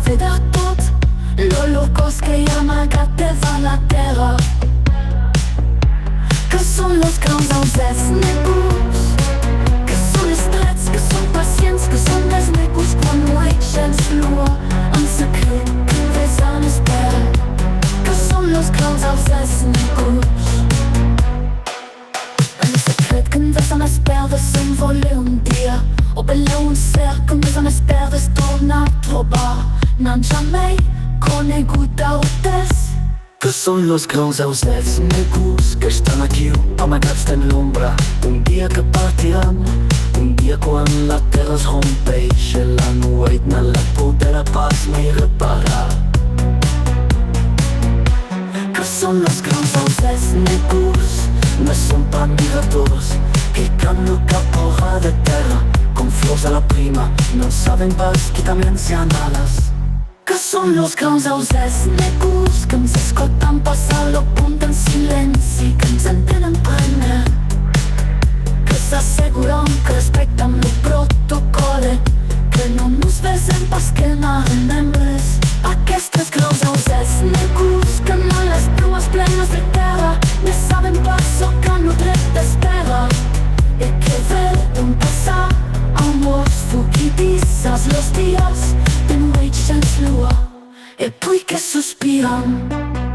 vedere tot l'Holocaust que hi ha amagat de la terra, que són los grans ausets negurs, que són estrets, que són pacients, que són més negurs quan no hi gens flua en secret que ves en espera, que són los grans ausets negurs. En secret que ves en espera de s'envoler un dia, o beleu un cert que ves en espera de tornar a trobar, n'han jamais conegut d'altes. Que són los grans ausets negurs que estan aquí amagats en l'ombra, un dia que partiran, un dia quan la terra es rompeix i la nuit no la podrà pas ni reparar. Que són los grans ausets negurs, no són pas migradors, picant el cap fora de terra, com flors a la prima, no saben pas que també han ales. Que són los grans ausets negurs que ens escolten passar lo punt en silenci, que ens entenen primer, que s'asseguren que respecten el protocol, que no nos besem pas que n'anem res. Aquestes grans ausets negurs que no les prues plenes de terra ne saben pas el que no dret d'espera, i que veuen passar amors fugitisses los dies de nuit sense lua, e poi che sospiran.